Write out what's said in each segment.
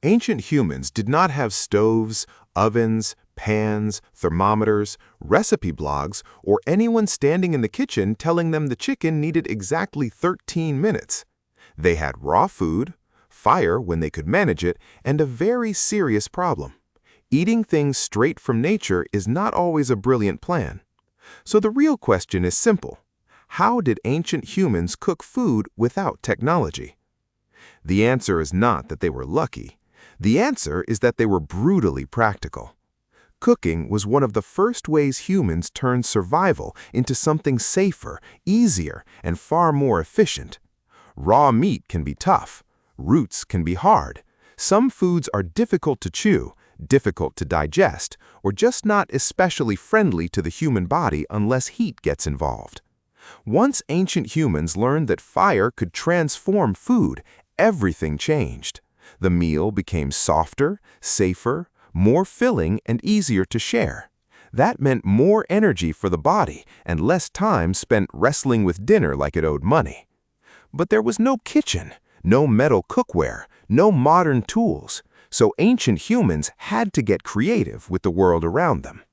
Ancient humans did not have stoves, ovens, pans, thermometers, recipe blogs, or anyone standing in the kitchen telling them the chicken needed exactly 13 minutes. They had raw food, fire when they could manage it, and a very serious problem. Eating things straight from nature is not always a brilliant plan. So the real question is simple. How did ancient humans cook food without technology? The answer is not that they were lucky. The answer is that they were brutally practical. Cooking was one of the first ways humans turned survival into something safer, easier, and far more efficient. Raw meat can be tough. Roots can be hard. Some foods are difficult to chew, difficult to digest, or just not especially friendly to the human body unless heat gets involved. Once ancient humans learned that fire could transform food, everything changed. The meal became softer, safer, more filling, and easier to share. That meant more energy for the body and less time spent wrestling with dinner like it owed money. But there was no kitchen, no metal cookware, no modern tools, so ancient humans had to get creative with the world around them.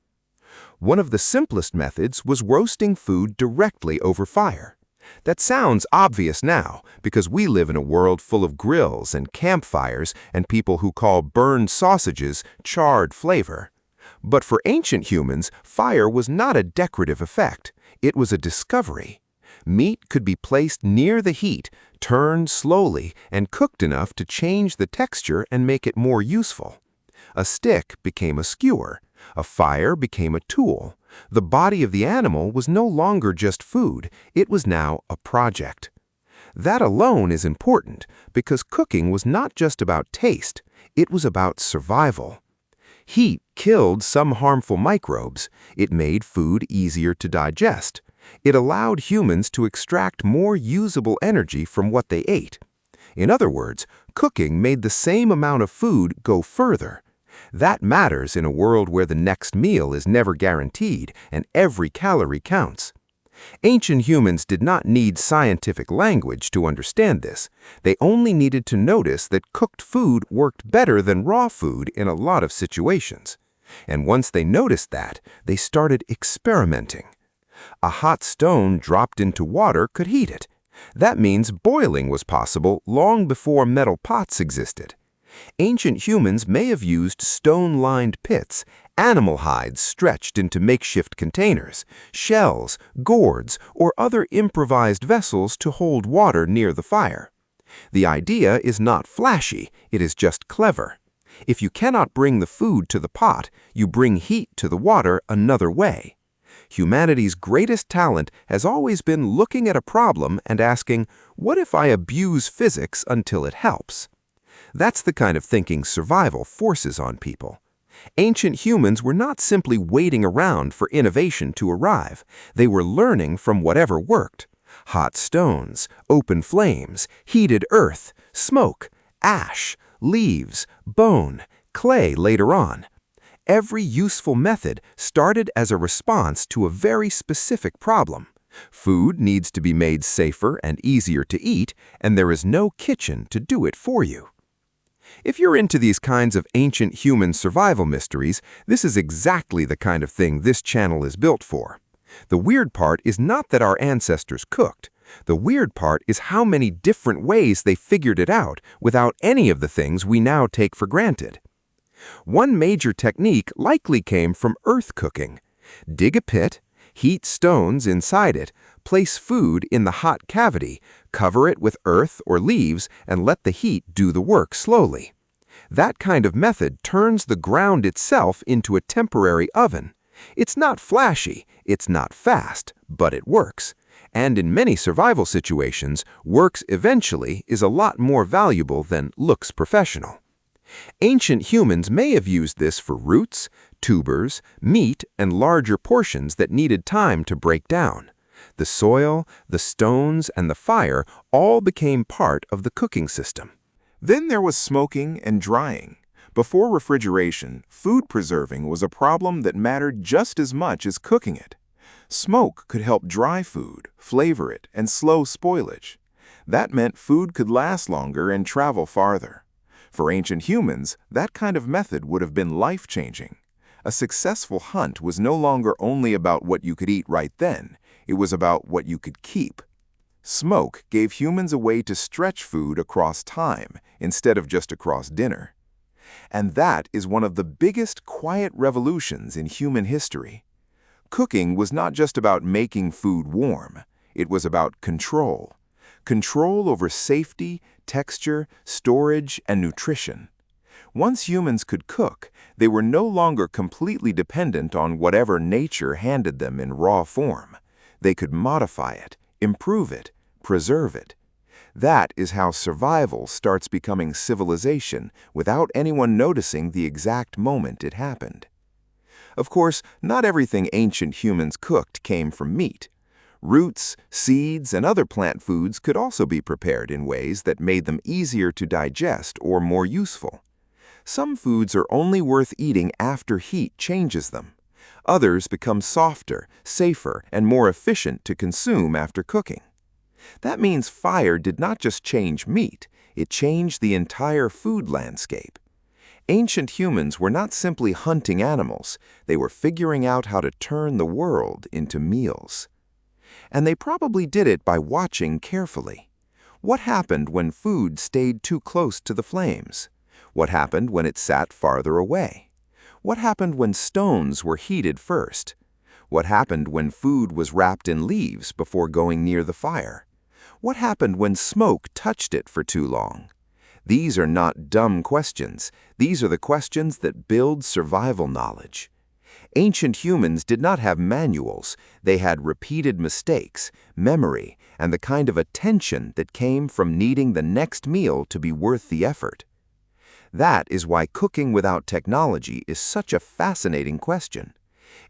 One of the simplest methods was roasting food directly over fire. That sounds obvious now because we live in a world full of grills and campfires and people who call burned sausages charred flavor. But for ancient humans, fire was not a decorative effect. It was a discovery. Meat could be placed near the heat, turned slowly, and cooked enough to change the texture and make it more useful. A stick became a skewer. A fire became a tool. The body of the animal was no longer just food, it was now a project. That alone is important because cooking was not just about taste, it was about survival. Heat killed some harmful microbes. It made food easier to digest. It allowed humans to extract more usable energy from what they ate. In other words, cooking made the same amount of food go further. That matters in a world where the next meal is never guaranteed and every calorie counts. Ancient humans did not need scientific language to understand this. They only needed to notice that cooked food worked better than raw food in a lot of situations. And once they noticed that, they started experimenting. A hot stone dropped into water could heat it. That means boiling was possible long before metal pots existed. Ancient humans may have used stone-lined pits, animal hides stretched into makeshift containers, shells, gourds, or other improvised vessels to hold water near the fire. The idea is not flashy, it is just clever. If you cannot bring the food to the pot, you bring heat to the water another way. Humanity's greatest talent has always been looking at a problem and asking, what if I abuse physics until it helps? That's the kind of thinking survival forces on people. Ancient humans were not simply waiting around for innovation to arrive. They were learning from whatever worked. Hot stones, open flames, heated earth, smoke, ash, leaves, bone, clay later on. Every useful method started as a response to a very specific problem. Food needs to be made safer and easier to eat, and there is no kitchen to do it for you. If you're into these kinds of ancient human survival mysteries, this is exactly the kind of thing this channel is built for. The weird part is not that our ancestors cooked. The weird part is how many different ways they figured it out without any of the things we now take for granted. One major technique likely came from earth cooking. Dig a pit, heat stones inside it, place food in the hot cavity, cover it with earth or leaves, and let the heat do the work slowly. That kind of method turns the ground itself into a temporary oven. It's not flashy, it's not fast, but it works. And in many survival situations, works eventually is a lot more valuable than looks professional. Ancient humans may have used this for roots, tubers, meat, and larger portions that needed time to break down. The soil, the stones, and the fire all became part of the cooking system. Then there was smoking and drying. Before refrigeration, food preserving was a problem that mattered just as much as cooking it. Smoke could help dry food, flavor it, and slow spoilage. That meant food could last longer and travel farther. For ancient humans, that kind of method would have been life-changing. A successful hunt was no longer only about what you could eat right then, it was about what you could keep. Smoke gave humans a way to stretch food across time instead of just across dinner. And that is one of the biggest quiet revolutions in human history. Cooking was not just about making food warm, it was about control. Control over safety, texture, storage, and nutrition. Once humans could cook, they were no longer completely dependent on whatever nature handed them in raw form. They could modify it, improve it, preserve it. That is how survival starts becoming civilization without anyone noticing the exact moment it happened. Of course, not everything ancient humans cooked came from meat. Roots, seeds, and other plant foods could also be prepared in ways that made them easier to digest or more useful. Some foods are only worth eating after heat changes them. Others become softer, safer, and more efficient to consume after cooking. That means fire did not just change meat, it changed the entire food landscape. Ancient humans were not simply hunting animals, they were figuring out how to turn the world into meals. And they probably did it by watching carefully. What happened when food stayed too close to the flames? What happened when it sat farther away? What happened when stones were heated first? What happened when food was wrapped in leaves before going near the fire? What happened when smoke touched it for too long? These are not dumb questions. These are the questions that build survival knowledge. Ancient humans did not have manuals. They had repeated mistakes, memory, and the kind of attention that came from needing the next meal to be worth the effort. That is why cooking without technology is such a fascinating question.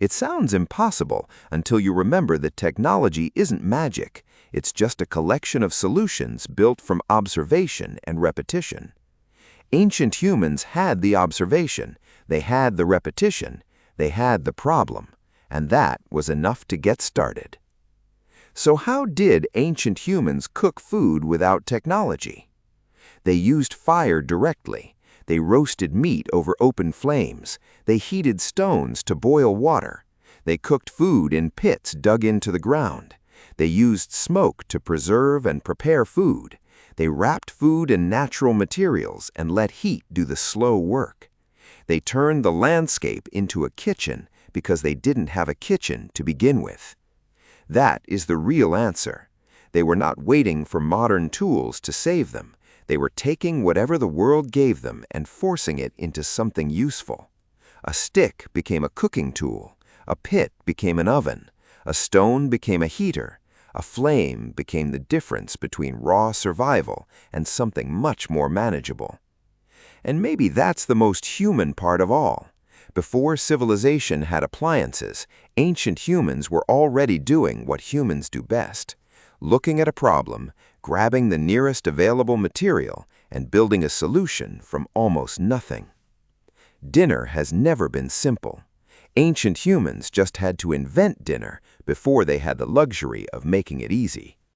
It sounds impossible until you remember that technology isn't magic. It's just a collection of solutions built from observation and repetition. Ancient humans had the observation, they had the repetition, they had the problem, and that was enough to get started. So how did ancient humans cook food without technology? They used fire directly. They roasted meat over open flames. They heated stones to boil water. They cooked food in pits dug into the ground. They used smoke to preserve and prepare food. They wrapped food in natural materials and let heat do the slow work. They turned the landscape into a kitchen because they didn't have a kitchen to begin with. That is the real answer. They were not waiting for modern tools to save them. They were taking whatever the world gave them and forcing it into something useful. A stick became a cooking tool. A pit became an oven. A stone became a heater. A flame became the difference between raw survival and something much more manageable. And maybe that's the most human part of all. Before civilization had appliances, ancient humans were already doing what humans do best: looking at a problem, grabbing the nearest available material, and building a solution from almost nothing. Dinner has never been simple. Ancient humans just had to invent dinner before they had the luxury of making it easy.